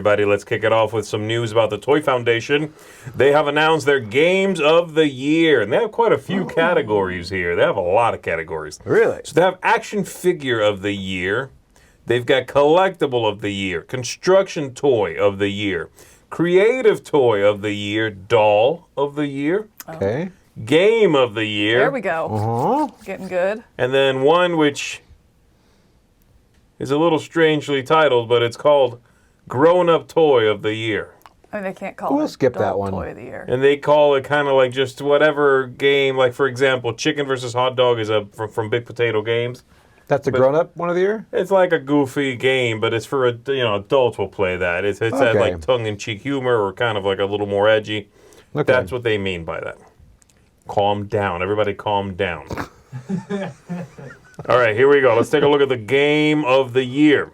everybody. Let's kick it off with some news about the Toy Foundation. They have announced their Games of the Year, and they have quite a few categories here. They have a lot of categories. Really? So they have Action Figure of the Year. They've got Collectible of the Year, Construction Toy of the Year, Creative Toy of the Year, Doll of the Year. Okay. Game of the Year. There we go. Getting good. And then one which is a little strangely titled, but it's called Grown-Up Toy of the Year. I mean, they can't call We'll it skip that Adult one. Toy of the Year. And they call it kind of like just whatever game, like for example, Chicken versus Hot Dog is from Big Potato Games. That's the grown-up one of the year? It's like a goofy game, but it's for, adults will play that. It's had Okay. like tongue-in-cheek humor or kind of like a little more edgy. Okay. That's what they mean by that. Calm down. Everybody calm down. All right, here we go. Let's take a look at the Game of the Year.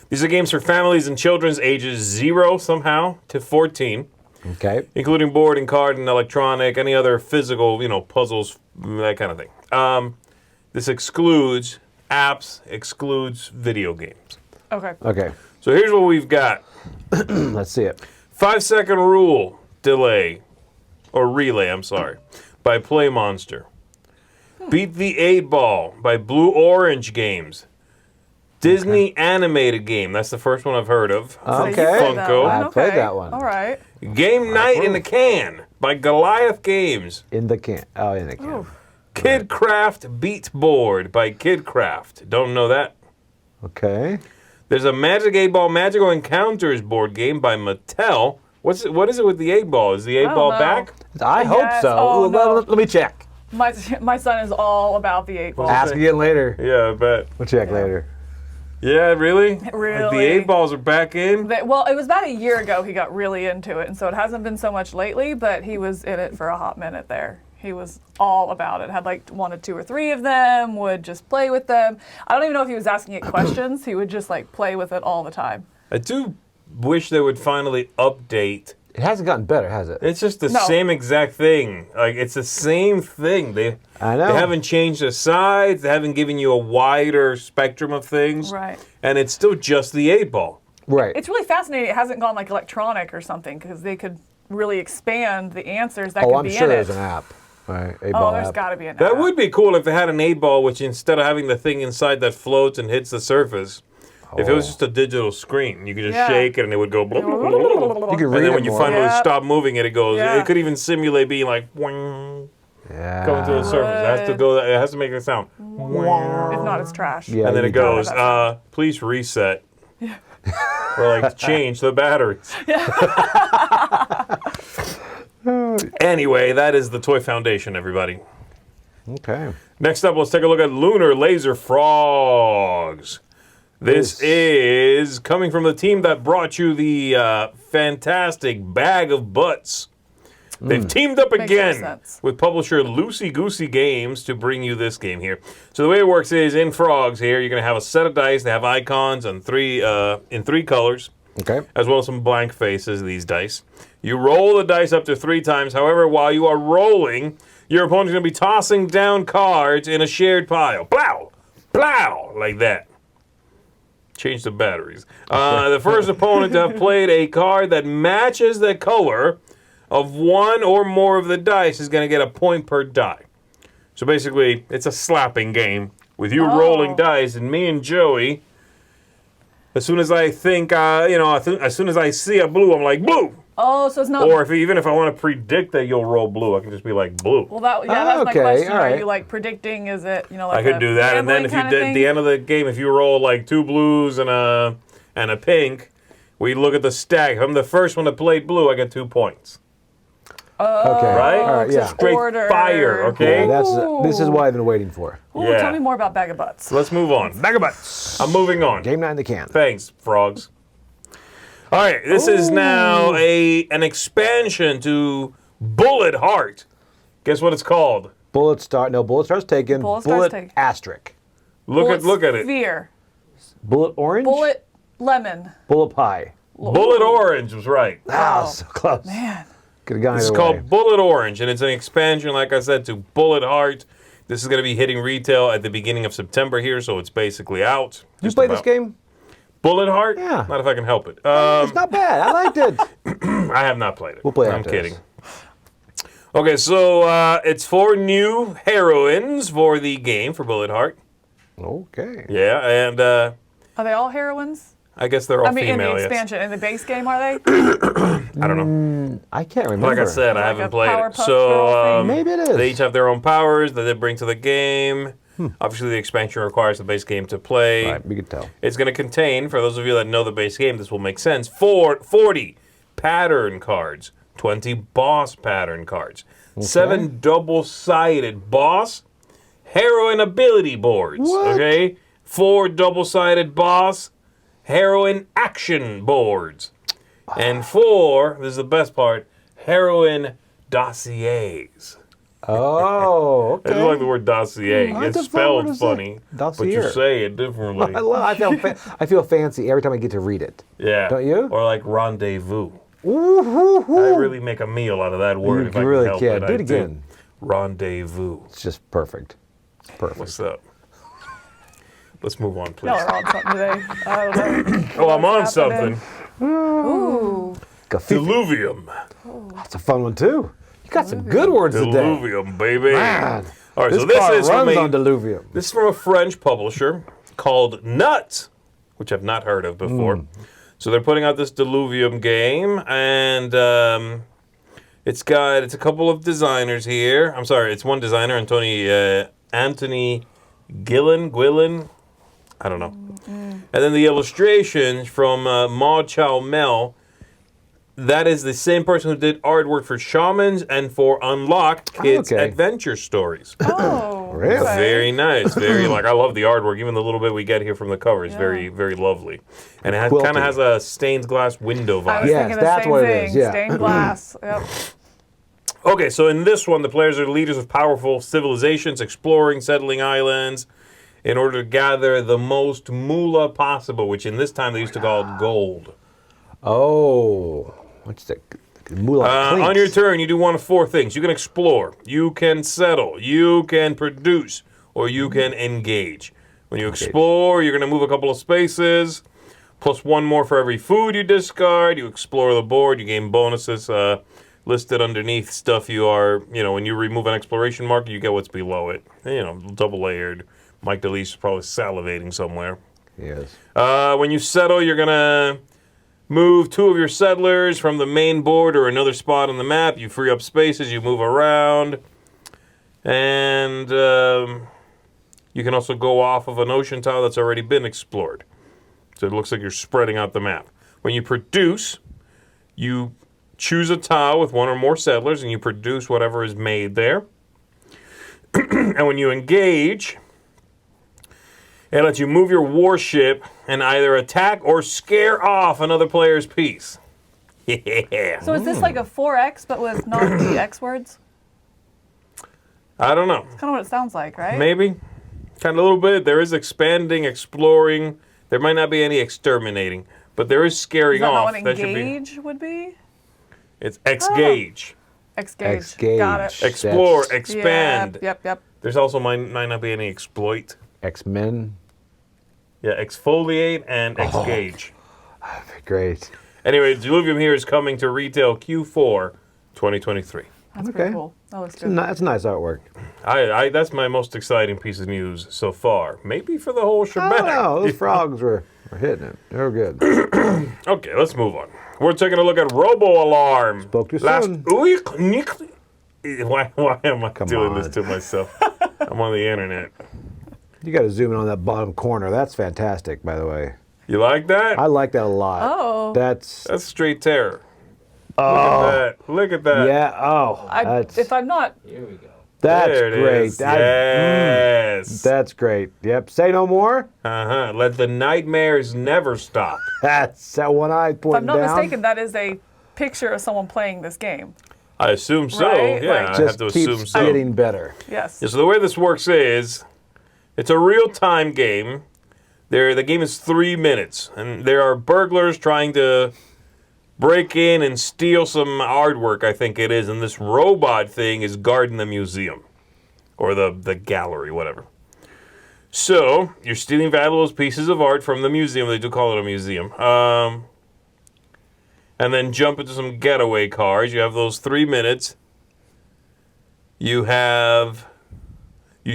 These are games for families and children's ages 0 somehow to 14, Okay. including board and card and electronic, any other physical, puzzles, that kind of thing. This excludes apps, excludes video games. Okay. Okay. So here's what we've got. Let's see it. 5-second rule delay, or relay, I'm sorry, by Play Monster. Beat the 8-Ball by Blue Orange Games. Disney animated game. That's the first one I've heard of. Okay. Funko. I played that one. All right. Game Night in the Can by Goliath Games. In the can. Oh, in the can. Ooh. Kidcraft Beat Board by Kidcraft. Don't know that. Okay. There's a Magic 8-Ball Magical Encounters board game by Mattel. What is it with the 8-Ball? Is the 8-Ball know. back? I hope Yes. so. Oh, no. Let me check. My son is all about the 8-Ball. Ask again later. Yeah, I bet. We'll check later. Yeah, really? Really? The 8-Balls are back in? Well, it was about a year ago he got really into it, and so it hasn't been so much lately, but he was in it for a hot minute there. He was all about it. Had like 1 or 2 or 3 of them, would just play with them. I don't even know if he was asking it questions. He would just like play with it all the time. I do wish they would finally update. It hasn't gotten better, has it? It's just the No. same exact thing. Like, it's the same thing. I know. They haven't changed the sides. They haven't given you a wider spectrum of things. Right. And it's still just the 8-Ball. Right. It's really fascinating. It hasn't gone like electronic or something because they could really expand the answers that Oh, could I'm be sure in there's it. an app. Right. Oh, 8-ball there's app. got to be an That app. would be cool if they had an 8-Ball, which instead of having the thing inside that floats and hits the surface, if it was just a digital screen, you could just Yeah. shake it and it would go blah, blah, blah, blah, blah. You can And read then it when you more. finally Yeah. stop moving it, it goes. Yeah. It could even simulate being like going Yeah. to the surface. It has to go. It has to make a sound. If not, it's trash. Yeah. And then you it do. goes, please reset. Or like change the batteries. Anyway, that is the Toy Foundation, everybody. Okay. Next up, let's take a look at Lunar Laser Frogs. This is coming from the team that brought you the fantastic Bag of Butts. They've teamed up Makes no again sense. with publisher Loosey Goosey Games to bring you this game here. So the way it works is in Frogs here, you're going to have a set of dice. They have icons and in 3 colors, Okay. as well as some blank faces, these dice. You roll the dice up to 3 times. However, while you are rolling, your opponent's going to be tossing down cards in a shared pile. Plow! Plow! Like that. Change the batteries. The first opponent to have played a card that matches the color of 1 or more of the dice is going to get a point per die. So basically, it's a slapping game with you rolling dice, and me and Joey, as soon as I think, as soon as I see a blue, I'm like, blue! Oh, so it's not. Or even if I want to predict that you'll roll blue, I can just be like, blue. Well, that's my okay, question. all Are right. you like predicting? Is it like I could a do that, and then if you gambling did kinda at the end of the game, if you roll like 2 blues and a pink, we look at the stack. If I'm the first one that played blue, I get 2 points. Okay. Right? All right. Yeah. Straight Order. fire, okay? Yeah, this is what I've been waiting for. Ooh, Yeah. Tell me more about Bag of Butts. Let's move on. Bag of Butts. I'm moving on. Game night in the can. Thanks, frogs. All right, this is now an expansion to Bullet Heart. Guess what it's called? Bullet Star. No, Bullet Star's taken. Bullet Star's Bullet taken. Asterisk. Look at it. Sphere. Bullet Orange. Bullet Lemon. Bullet Pie. Bullet Orange was right. Ah, Wow. so close. Man. Could have gone It's either called way. Bullet Orange, and it's an expansion, like I said, to Bullet Heart. This is going to be hitting retail at the beginning of September here, so it's basically out. You Just play this about. game? Bullet Heart? Yeah. Not if I can help it. It's not bad. I liked it. I have not played it. We'll play it I'm after kidding. this. Okay, so it's 4 new heroines for the game for Bullet Heart. Okay. Yeah, and Are they all heroines? I guess they're all I mean, female. in the Yes. expansion, in the base game, are they? I don't know. I can't remember. Like I said, I Like haven't a played it. Powerpuff Girl So thing? Maybe it is. they each have their own powers that they bring to the game. Obviously, the expansion requires the base game to play. Right, we could tell. It's going to contain, for those of you that know the base game, this will make sense, 40 pattern cards, 20 boss pattern cards, 7 double-sided boss heroine ability boards, What? okay? 4 double-sided boss heroine action boards, and 4, this is the best part, heroine dossiers. Oh, okay. I just like the word dossier. That's It's a fun word to spelled say. funny, but you Dossier. say it differently. I feel fancy every time I get to read it. Yeah. Don't you? Or like rendezvous. Ooh, I really make a meal out of that word You if I can really help can. it. Do I it again. Rendezvous. It's just perfect. Perfect. What's up? Let's move on, please. Y'all are on something today. I don't know. Oh, I'm on What's something. happening? Ooh. Deluvium. That's a fun one too. You got some good words today. Deluvium, baby. Man, All right, this so this car is from runs on a, Deluvium. this is from a French publisher called Nuts, which I've not heard of before. So they're putting out this Deluvium game, and it's a couple of designers here. I'm sorry, it's one designer, Anthony Guillen. I don't know. And then the illustrations from Ma Chow Mel. That is the same person who did artwork for Shamans and for Unlocked Kids Okay. Adventure Stories. Oh. Really? okay. Very nice. Very I love the artwork. Even the little bit we get here from the cover is Yeah. very, very lovely. And it Quilty. kind of has a stained glass window I vibe. was Yes, thinking the that's same what it thing. is, yeah. Stained glass. Yep. Okay, so in this one, the players are the leaders of powerful civilizations, exploring, settling islands, in order to gather the most moolah possible, which in this time they used to call gold. Oh, what's that? Moolah On your turn, you do one of 4 things. You can explore, you can settle, you can produce, or you can engage. When you explore, you're going to move a couple of spaces, plus 1 more for every food you discard. You explore the board, you gain bonuses listed underneath stuff you are, when you remove an exploration marker, you get what's below it. Double layered. Mike DeLeese is probably salivating somewhere. Yes. When you settle, you're going to move 2 of your settlers from the main board or another spot on the map. You free up spaces, you move around. And you can also go off of an ocean tile that's already been explored. So it looks like you're spreading out the map. When you produce, you choose a tile with 1 or more settlers and you produce whatever is made there. And when you engage, it lets you move your warship and either attack or scare off another player's piece. Yeah. So is this like a 4X but with not the X words? I don't know. Kind of what it sounds like, right? Maybe. Kind of a little bit. There is expanding, exploring. There might not be any exterminating, but there is scaring Is that off. how an That should be. engage would be? It's X-gauge. X-gauge. X-gauge. Got it. Explore, That's- expand. Yep. There's also might not be any exploit. X-Men. Yeah, exfoliate and X-gauge. Great. Anyway, Deluvium here is coming to retail Q4 2023. That's Okay. pretty cool. That looks good. That's nice artwork. That's my most exciting piece of news so far. Maybe for the whole I shebang. don't know. Those frogs were hitting it. They were good. Okay, let's move on. We're taking a look at Robo Alarms. Spoke too soon. Why am I doing this on. to myself? I'm on the internet. You got to zoom in on that bottom corner. That's fantastic, by the way. You like that? I like that a lot. Oh. That's That's straight terror. Look at that. yeah. Oh, that's If I'm not, that's There it great. is. Yes. That's great. Yep. Say no more. Let the nightmares never stop. That's that one I if pointed I'm not down. mistaken, that is a picture of someone playing this game. I assume so. Right? Yeah, Like- I have Just to keeps assume so. getting better. Yes. Yeah, so the way this works is, it's a real-time game. The game is 3 minutes, and there are burglars trying to break in and steal some artwork, I think it is, and this robot thing is guarding the museum, or the gallery, whatever. So, you're stealing valuable pieces of art from the museum. They do call it a museum. And then jump into some getaway cars. You have those 3 minutes. You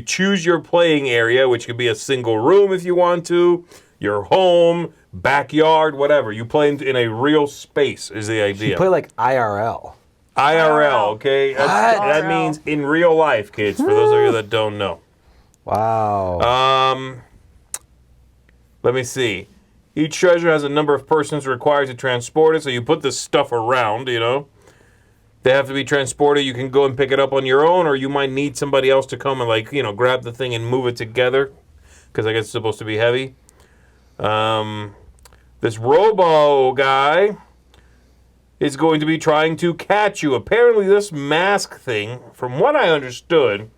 choose your playing area, which could be a single room if you want to, your home, backyard, whatever. You play in a real space is the idea. You play like IRL. IRL, okay? That means in real life, kids, for those of you that don't know. Wow. Let me see. Each treasure has a number of persons required to transport it, so you put this stuff around, you know. They have to be transported. You can go and pick it up on your own, or you might need somebody else to come and, like, you know, grab the thing and move it together, because I guess it's supposed to be heavy. This Robo guy is going to be trying to catch you. Apparently, this mask thing, from what I understood,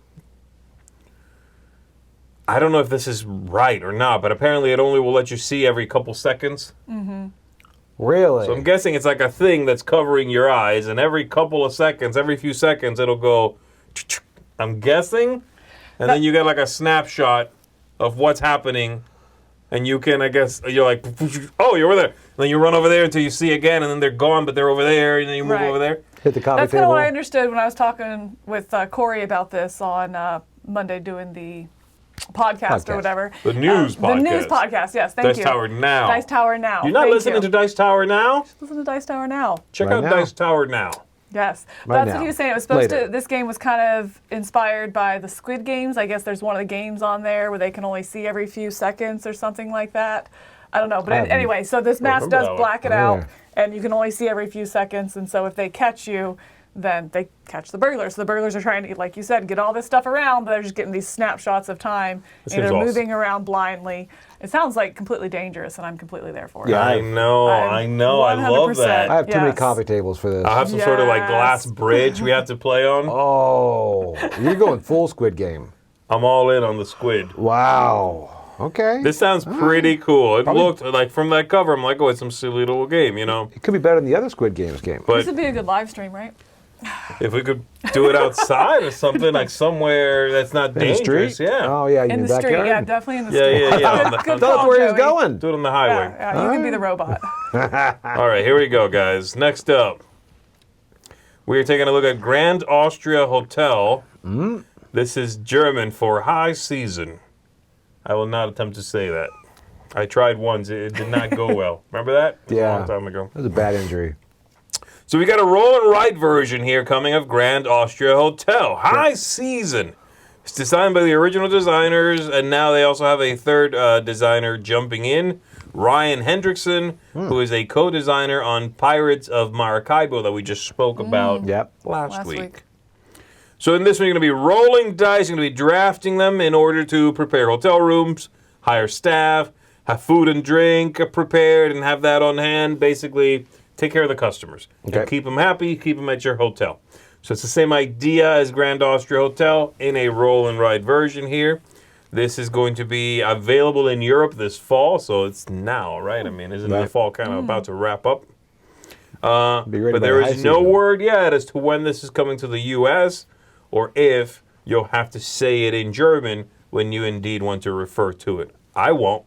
I don't know if this is right or not, but apparently it only will let you see every couple seconds. Mm-hmm. Really? So I'm guessing it's like a thing that's covering your eyes, and every couple of seconds, every few seconds, it'll go, I'm guessing, and then you get like a snapshot of what's happening, and you can, I guess, you're like, oh, you're over there. And then you run over there until you see again, and then they're gone, but they're over there, and then you move over there. Hit the coffee That's table. kind of what I understood when I was talking with Corey about this on Monday doing the podcast or whatever. The news podcast. The news podcast, yes, thank you. Dice Tower Now. Dice Tower Now. You're not Thank listening you. to Dice Tower Now? Listen to Dice Tower Now. Check Right out now. Dice Tower Now. Yes. Right That's now. what he was saying. It was supposed Later. to, this game was kind of inspired by the Squid Games. I guess there's one of the games on there where they can only see every few seconds or something like that. I don't know. But anyway, so this mask remember does that one. black it out, and you can only see every few seconds. And so if they catch you, then they catch the burglars. So the burglars are trying to, like you said, get all this stuff around, but they're just getting these snapshots of time, and they're moving around blindly. It sounds like completely dangerous, and I'm completely there for it. Yeah, I know. I love that. I have too many Yes. coffee tables for this. I'll have some sort of like glass bridge we have to play on. Oh, you're going full Squid Game. I'm all in on the squid. Wow. Okay. This sounds pretty cool. It looked like from that cover, I'm like, oh, it's some silly little game, you know? It could be better than the other Squid Games game. This But would be a good live stream, right? if we could do it outside or something, like somewhere that's not In the dangerous, street? yeah. Oh, yeah, In the street, backyard? yeah, definitely in the Yeah, street. yeah, yeah. on the- Good Tell us call, where he's Joey. going. Do it on the highway. Yeah, you can be the robot. All right, here we go, guys. Next up, we are taking a look at Grand Austria Hotel. This is German for high season. I will not attempt to say that. I tried once. It did not go well. Remember that? It was Yeah. a long time ago. That was a bad injury. So we got a roll and write version here coming of Grand Austria Hotel. High season. It's designed by the original designers, and now they also have a third designer jumping in, Ryan Hendrickson, who is a co-designer on Pirates of Maracaibo that we just spoke about Yep. last week. So in this one, you're going to be rolling dice, you're going to be drafting them in order to prepare hotel rooms, hire staff, have food and drink prepared, and have that on hand. Basically, take care of the customers. Okay. And keep them happy, keep them at your hotel. So it's the same idea as Grand Austria Hotel in a roll and ride version here. This is going to be available in Europe this fall, so it's now, right? I mean, isn't the fall kind of about to wrap up? Be ready But by there high is no season. word yet as to when this is coming to the U.S. or if you'll have to say it in German when you indeed want to refer to it. I won't.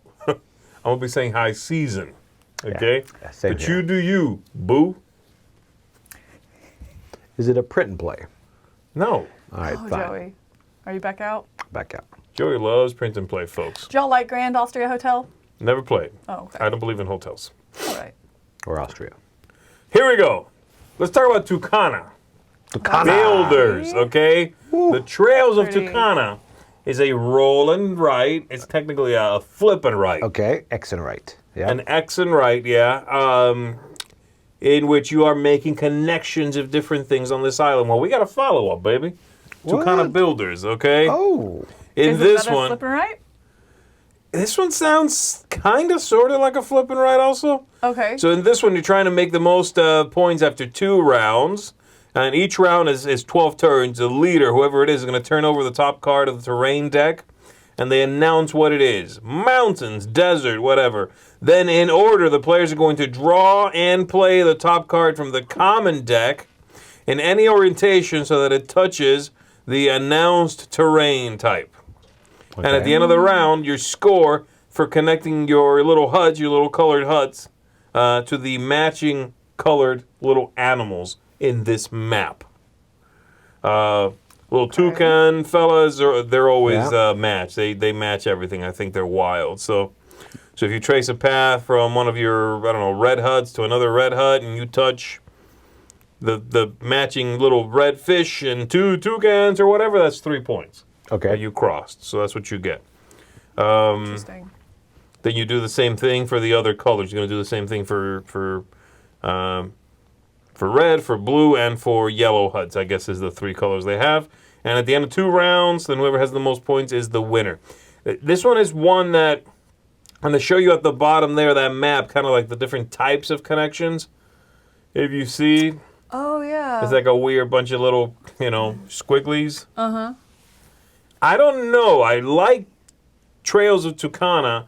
I'm going to be saying high season. Okay? Yeah, same But here. you do you, boo. Is it a print and play? No. All right, Oh, fine. Joey. Are you back out? Back out. Joey loves print and play, folks. Did y'all like Grand Austria Hotel? Never played. Oh, okay. I don't believe in hotels. All right. Or Austria. Here we go. Let's talk about Tucana. Builders, okay? The Trails of Pretty. Tucana is a roll and write. It's technically a flip and write. Okay, X and right. Yeah. An X and right, yeah. In which you are making connections of different things on this island. Well, we got a follow up, baby. Tucana What? Builders, okay? Oh. In Is this it one, Flip and right? this one sounds kind of, sort of like a flip and right, also. Okay. So in this one, you're trying to make the most points after 2 rounds. And each round is 12 turns. The leader, whoever it is going to turn over the top card of the terrain deck. And they announce what it is. Mountains, desert, whatever. Then in order, the players are going to draw and play the top card from the common deck in any orientation so that it touches the announced terrain type. And at the end of the round, your score for connecting your little HUDs, your little colored HUDs, to the matching colored little animals in this map. Little toucan fellas, they're always matched. They match everything. I think they're wild. So if you trace a path from one of your, I don't know, red HUDs to another red HUD, and you touch the matching little red fish and 2 toucans or whatever, that's 3 points. Okay. That you crossed. So that's what you get. Interesting. Then you do the same thing for the other colors. You're going to do the same thing for red, for blue, and for yellow HUDs, I guess is the 3 colors they have. And at the end of 2 rounds, then whoever has the most points is the winner. This one is one that, and they show you at the bottom there, that map, kind of like the different types of connections. If you see, Oh, yeah. it's like a weird bunch of little, squigglies. Uh-huh. I don't know. I like Trails of Tucana.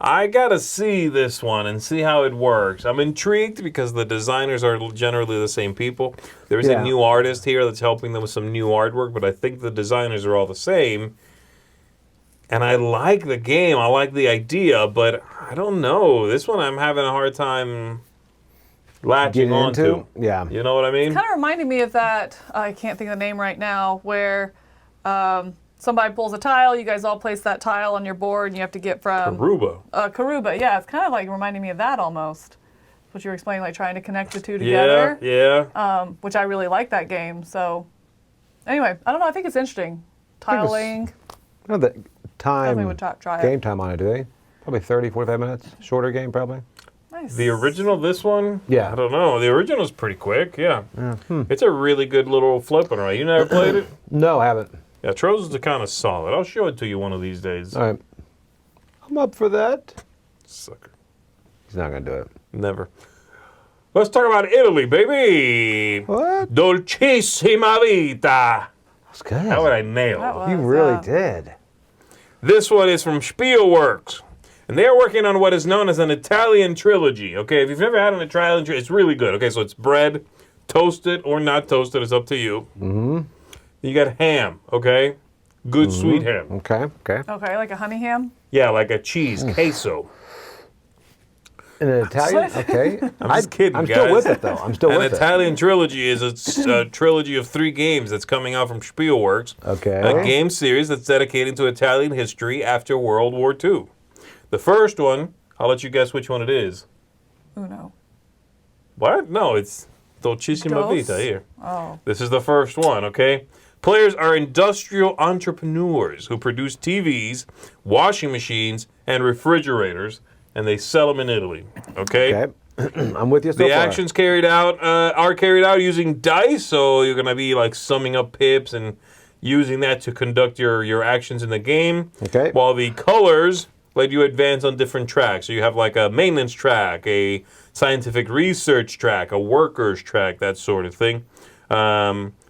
I gotta see this one and see how it works. I'm intrigued because the designers are generally the same people. There's a new artist here that's helping them with some new artwork, but I think the designers are all the same. And I like the game. I like the idea, but I don't know. This one I'm having a hard time latching onto. Yeah. You know what I mean? Kind of reminding me of that, I can't think of the name right now, where somebody pulls a tile, you guys all place that tile on your board, and you have to get from... Karuba, yeah. It's kind of like reminding me of that almost. What you were explaining, like trying to connect the two together. Yeah. Which I really like that game, so... Anyway, I don't know, I think it's interesting. Tiling. No, the time, Definitely would try it. game time on it, do they? Probably 30, 45 minutes. Shorter game, probably. Nice. The original, this one? Yeah. I don't know. The original's pretty quick, yeah. It's a really good little flipping, right? You never played it? No, I haven't. Yeah, Trails is kind of solid. I'll show it to you one of these days. All right. I'm up for that. Sucker. He's not going to do it. Never. Let's talk about Italy, baby. What? Dolcissima vita. That's good. How would I nail? That was, You really did. This one is from Spielworks. And they're working on what is known as an Italian trilogy. Okay, if you've never had an Italian trilogy, it's really good. Okay, so it's bread, toasted or not toasted, it's up to you. Mm-hmm. You got ham, okay? Good sweet ham. Okay. Okay, like a honey ham? Yeah, like a cheese, queso. In an Italian? Okay. I'm just kidding, I'm guys. still with it, though. I'm still An with Italian trilogy is a trilogy of 3 games that's coming out from Spielworks. Okay. A game series that's dedicated to Italian history after World War II. The first one, I'll let you guess which one it is. Uno. What? No, it's Dolcissima Dos? Vita here. Oh. This is the first one, okay? Players are industrial entrepreneurs who produce TVs, washing machines, and refrigerators, and they sell them in Italy, okay? Okay. I'm with you so The far. actions are carried out using dice, so you're going to be like summing up pips and using that to conduct your actions in the game. Okay. While the colors let you advance on different tracks. So you have like a maintenance track, a scientific research track, a workers track, that sort of thing.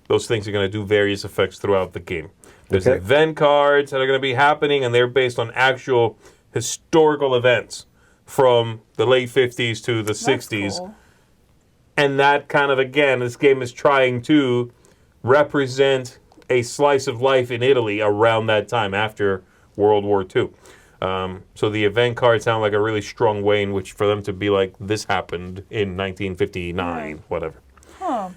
Those things are going to do various effects throughout the game. There's event cards that are going to be happening, and they're based on actual historical events from the late 50s to the 60s. Cool. And that kind of, again, this game is trying to represent a slice of life in Italy around that time after World War II. So the event cards sound like a really strong way in which for them to be like, this happened in 1959, whatever. Huh.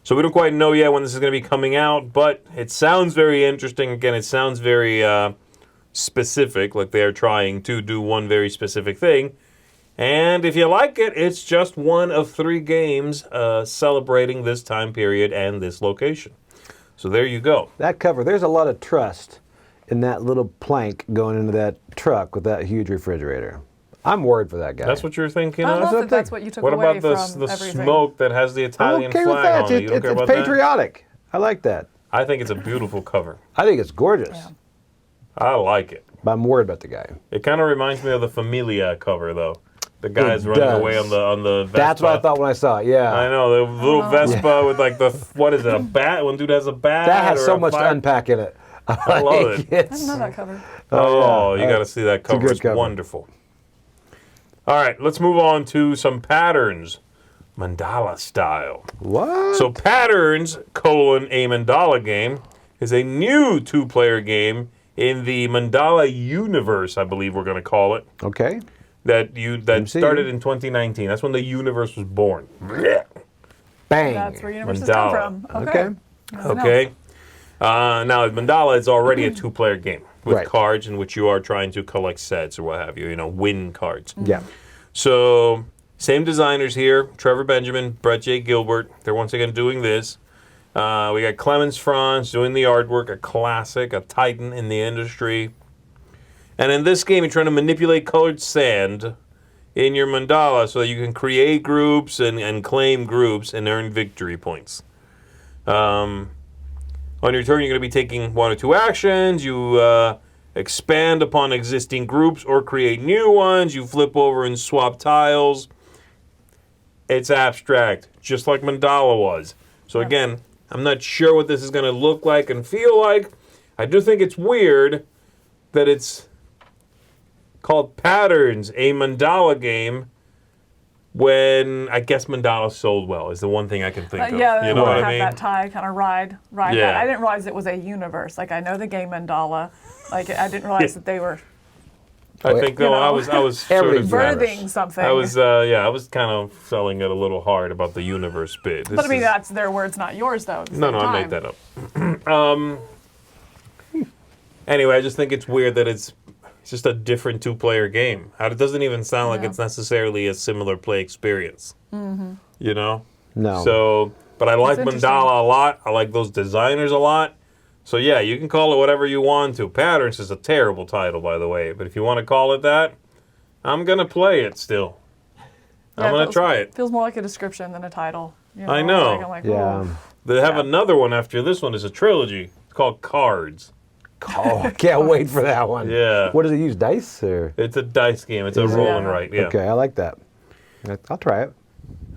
So we don't quite know yet when this is going to be coming out, but it sounds very interesting. Again, it sounds very specific, like they're trying to do one very specific thing. And if you like it, it's just one of 3 games celebrating this time period and this location. So there you go. That cover, there's a lot of trust in that little plank going into that truck with that huge refrigerator. I'm worried for that guy. That's what you're thinking I of? love that that's what you took What away about the from everything. smoke that has the I'm Italian okay with flag that. on it? You don't care It's about that? patriotic. I like that. I think it's a beautiful cover. I think it's gorgeous. Yeah. I like it. But I'm worried about the guy. It kind of reminds me of the Familia cover, though. The guy's It running does. away on the Vespa. That's what I thought when I saw it, yeah. I know, the little Vespa with like the, what is it, a bat? One dude has a bat. That has or so a much to fire- unpack in it. I love it. I didn't know that cover. Oh, yeah. you got to see that cover. good It's cover. wonderful. All right, let's move on to some patterns. Mandala style. What? So patterns, a mandala game, is a new two-player game in the Mandala universe, I believe we're going to call it. Okay. That MCU. started in 2019. That's when the universe was born. Bang. That's where universes Mandala. come from. Okay. Okay. Now, Mandala is already a two-player game with Right. cards in which you are trying to collect sets or what have you. Win cards. Yeah. So, same designers here. Trevor Benjamin, Brett J. Gilbert. They're once again doing this. We got Clemens Franz doing the artwork, a classic, a titan in the industry. And in this game, you're trying to manipulate colored sand in your mandala so that you can create groups and claim groups and earn victory points. On your turn, you're going to be taking one or two actions. You expand upon existing groups or create new ones. You flip over and swap tiles. It's abstract, just like mandala was. So again, I'm not sure what this is going to look like and feel like. I do think it's weird that it's called Patterns, a mandala game, when I guess mandala sold well is the one thing I can think of. Yeah, you know what have I mean? that tie kind of ride Yeah. that. I didn't realize it was a universe. Like I know the game Mandala. Like I didn't realize that they were I think You know. I was sort of Everything's birthing something. I was kind of selling it a little hard about the universe bit. But I mean, that's their words, not yours, though. at the No, same I made time. that up. Anyway, I just think it's weird that it's just a different two-player game. It doesn't even sound like Yeah. it's necessarily a similar play experience. Mm-hmm. You know? No. So, but I like interesting. Mandala a lot. I like those designers a lot. So yeah, you can call it whatever you want to. Patterns is a terrible title, by the way. But if you want to call it that, I'm going to play it still. I'm going to try it. Feels more like a description than a title. You I know. Like, I'm like, Yeah. ooh. They have Yeah. another one after this one. It's a trilogy. It's called Cards. Oh, I can't wait for that one. Yeah. What does it use? Dice or? It's a dice game. It's a Is it? roll and Yeah. write. Yeah. Okay, I like that. I'll try it.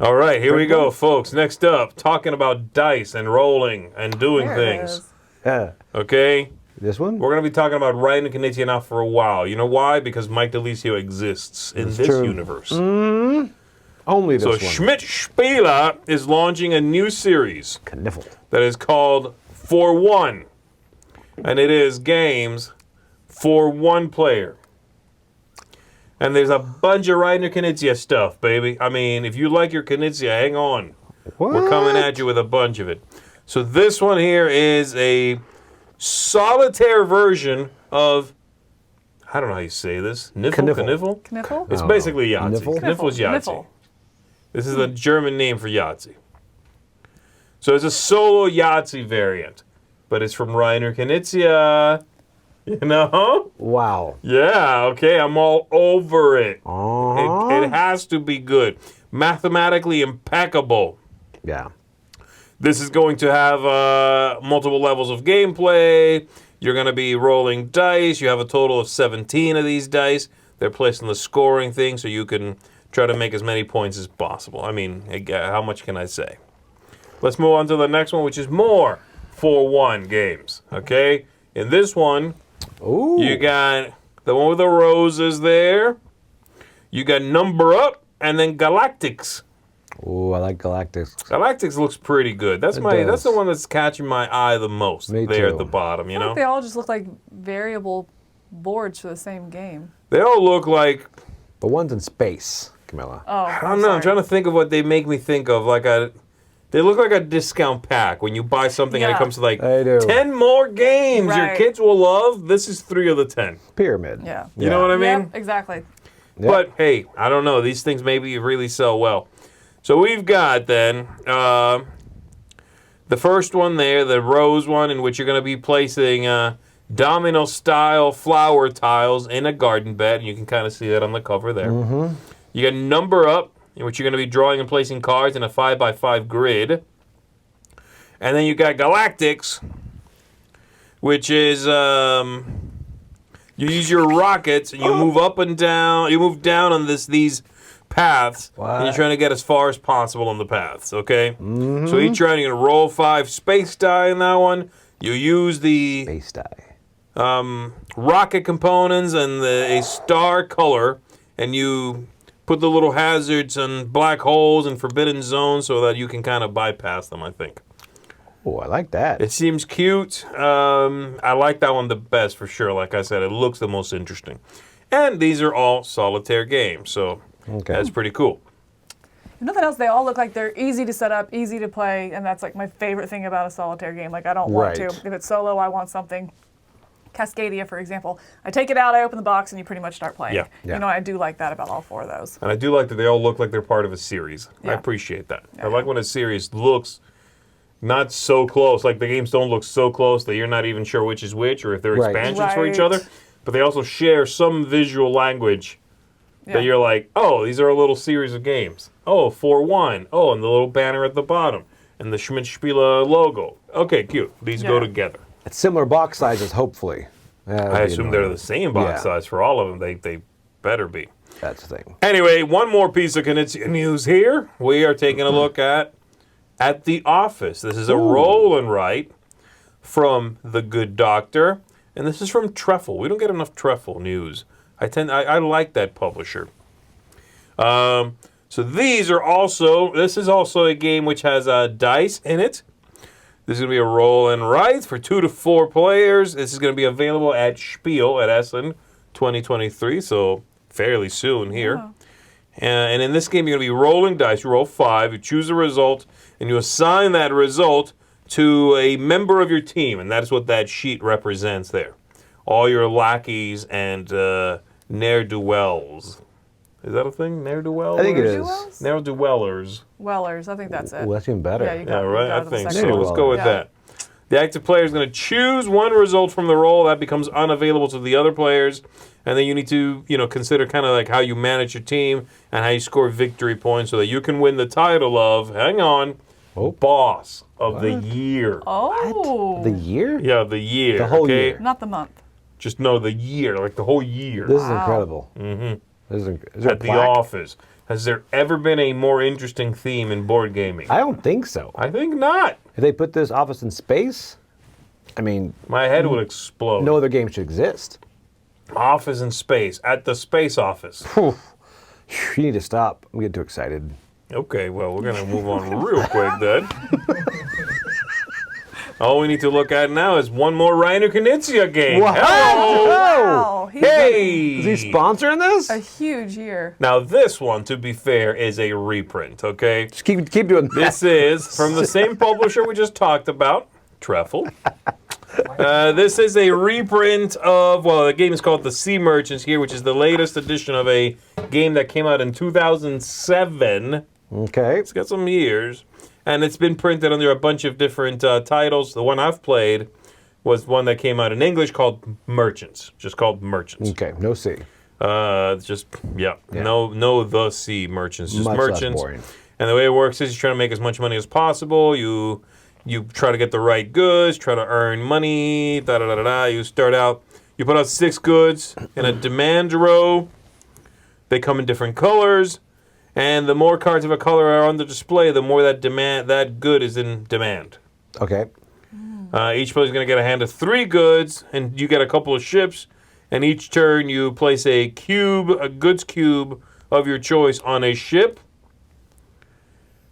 All right, here we go, folks. Next up, talking about dice and rolling and doing There it things. is. Okay? This one? We're going to be talking about Ryan and Knizia now for a while. You know why? Because Mike DeLisio exists in this true. universe. Only this So one. Schmidt Spiele is launching a new series Kniffle. that is called For One. And it is games for one player. And there's a bunch of Ryan and Knizia stuff, baby. I mean, if you like your Knizia, hang on. What? We're coming at you with a bunch of it. So this one here is a solitaire version of, I don't know how you say this. Kniffle? Kniffle. Kniffle? It's basically Yahtzee. Kniffle? Kniffle's Yahtzee. Kniffle. This is a German name for Yahtzee. So it's a solo Yahtzee variant. But it's from Reiner Knizia. You know? Wow. Yeah, okay, I'm all over it. Uh-huh. It has to be good. Mathematically impeccable. Yeah. This is going to have multiple levels of gameplay. You're going to be rolling dice. You have a total of 17 of these dice. They're placed on the scoring thing so you can try to make as many points as possible. I mean, how much can I say? Let's move on to the next one, which is more for one games. Okay? In this one, Ooh. you got the one with the roses there. You got Number Up and then Galactics. Ooh, I like Galactics. Galactics looks pretty good. That's It that's does. the one that's catching my eye the most. Me there too. at the bottom, you I know? think they all just look like variable boards for the same game. They all look like, The one's in space, Camilla. Oh, I don't know, I'm trying to think of what they make me think of. They look like a discount pack when you buy something and it Yeah. comes to like They do. 10 more games your Right. kids will love. This is 3 of the 10. Pyramid. Yeah. You know what I mean? Yep, exactly. Yep. But hey, I don't know. These things maybe really sell well. So we've got then the first one there, the rose one, in which you're going to be placing domino-style flower tiles in a garden bed. And you can kind of see that on the cover there. Mm-hmm. You got Number Up, in which you're going to be drawing and placing cards in a 5x5 grid. And then you got Galactics, which is you use your rockets and you move up and down. You move down on these paths, and you're trying to get as far as possible on the paths. Okay. Mm-hmm. So each round you're gonna roll 5 space die in that one. You use the Space die. rocket components and a star color, and you put the little hazards and black holes and forbidden zones so that you can kind of bypass them, I think. Oh, I like that. It seems cute. I like that one the best for sure. Like I said, it looks the most interesting. And these are all solitaire games, so that's pretty cool. Nothing else, they all look like they're easy to set up, easy to play, and that's like my favorite thing about a solitaire game. Like I don't want to. If it's solo, I want something. Cascadia, for example. I take it out, I open the box, and you pretty much start playing. Yeah. You know, I do like that about all 4 of those. And I do like that they all look like they're part of a series. I appreciate that. I like when a series looks not so close, like the games don't look so close that you're not even sure which is which or if they're expansions for each other. But they also share some visual language that you're like, oh, these are a little series of games. Oh, 4-1. Oh, and the little banner at the bottom. And the Schmidt-Spiele logo. Okay, cute. These go together. It's similar box sizes, hopefully. I assume they're the same box size for all of them. They better be. That's the thing. Anyway, one more piece of Knizia news here. We are taking a look at The Office. This is a roll and write from The Good Doctor. And this is from Treffle. We don't get enough Treffle news. I like that publisher. So this is also a game which has dice in it. This is going to be a roll and write for 2 to 4 players. This is going to be available at Spiel at Essen 2023, so fairly soon here. Wow. And in this game, you're going to be rolling dice. You roll 5, you choose a result, and you assign that result to a member of your team, and that's what that sheet represents there. All your lackeys and ne'er-do-wells. Is that a thing? Ne'er-do-wells? I think it is. Ne'er-do-wellers. Wellers, I think that's it. Well, that's even better. Yeah, right? I think so. Well. Let's go with that. The active player is going to choose one result from the roll that becomes unavailable to the other players, and then you need to, consider kind of like how you manage your team and how you score victory points so that you can win the title of, Boss of the Year. Oh. What? The year? Yeah, the year. The whole year. Not the month. Just the year, like the whole year. This is incredible. Mm-hmm. Is there At The Office. Has there ever been a more interesting theme in board gaming? I don't think so. I think not. If they put this office in space, I mean... My head would explode. No other game should exist. Office in space. At the space office. Whew. You need to stop. I'm getting too excited. Okay, well, we're going to move on real quick then. All we need to look at now is one more Reiner Knizia game. What? Hello! Wow. Hey! Is he sponsoring this? A huge year. Now, this one, to be fair, is a reprint, okay? Just keep doing that. This is from the same publisher we just talked about, Treffle. This is a reprint of, the game is called The Sea Merchants here, which is the latest edition of a game that came out in 2007. Okay. It's got some years. And it's been printed under a bunch of different titles. The one I've played was one that came out in English called Merchants. Just called Merchants. Okay, no C. No The Sea Merchants. Just Much Merchants. less boring. And the way it works is you're trying to make as much money as possible. You try to get the right goods, try to earn money, You start out, you put out 6 goods in a demand row. They come in different colors. And the more cards of a color are on the display, the more that good is in demand. Okay. Each player is going to get a hand of 3 goods, and you get a couple of ships. And each turn, you place a goods cube of your choice on a ship.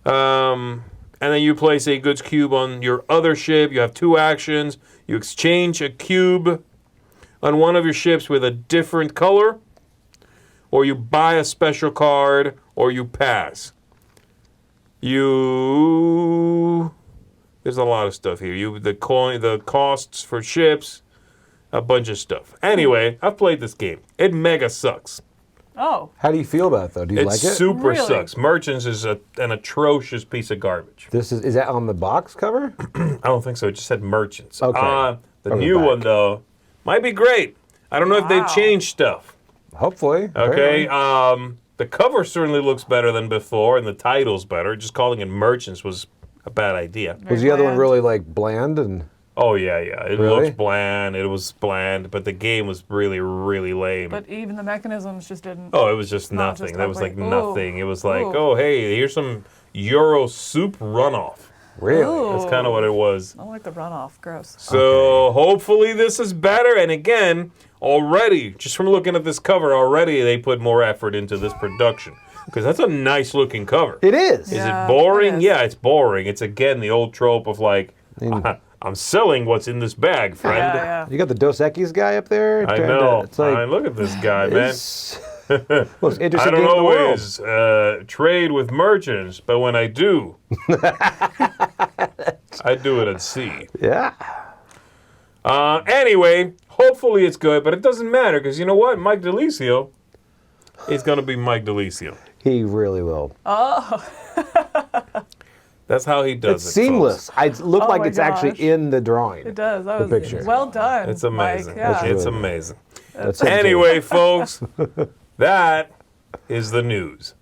And then you place a goods cube on your other ship. You have 2 actions. You exchange a cube on one of your ships with a different color, or you buy a special card, or you pass. There's a lot of stuff here. The costs for ships, a bunch of stuff. Anyway, I've played this game. It mega sucks. Oh. How do you feel about it, though? Do you like it? It super Really? sucks. Merchants is an atrocious piece of garbage. Is that on the box cover? I don't think so. It just said Merchants. Okay. The new one, though, might be great. I don't know if they've changed stuff. Hopefully. Okay. Apparently. The cover certainly looks better than before, and the title's better. Just calling it Merchants was a bad idea. Was the other one really bland and? Oh yeah. It Really? looked bland. It was bland, but the game was really, really lame. But even the mechanisms just didn't. Oh, it was just Not nothing. just There was ugly. nothing. It was like, Ooh. oh hey, here's some Euro soup runoff. Really? Ooh. That's kind of what it was. I don't like the runoff. Gross. So hopefully this is better. And again, already, just from looking at this cover, already they put more effort into this production. Because that's a nice looking cover. It is. Is Yeah, it boring? it is. Yeah, it's boring. It's again the old trope of I'm selling what's in this bag, friend. Yeah. You got the Dos Equis guy up there. I trying to- know. it's like, Look at this guy, man. it's most interesting I don't game in the world. always trade with merchants, but when I do, I do it at sea. Yeah. Anyway, hopefully it's good, but it doesn't matter because you know what? Mike DeLisio is going to be Mike DeLisio. He really will. That's how he does It's it. seamless. folks. It looked like my it's actually gosh. in the drawing. It does. That The was picture. well done. It's amazing. Mike. Yeah. It's really amazing. That's it. Anyway, folks, that is the news.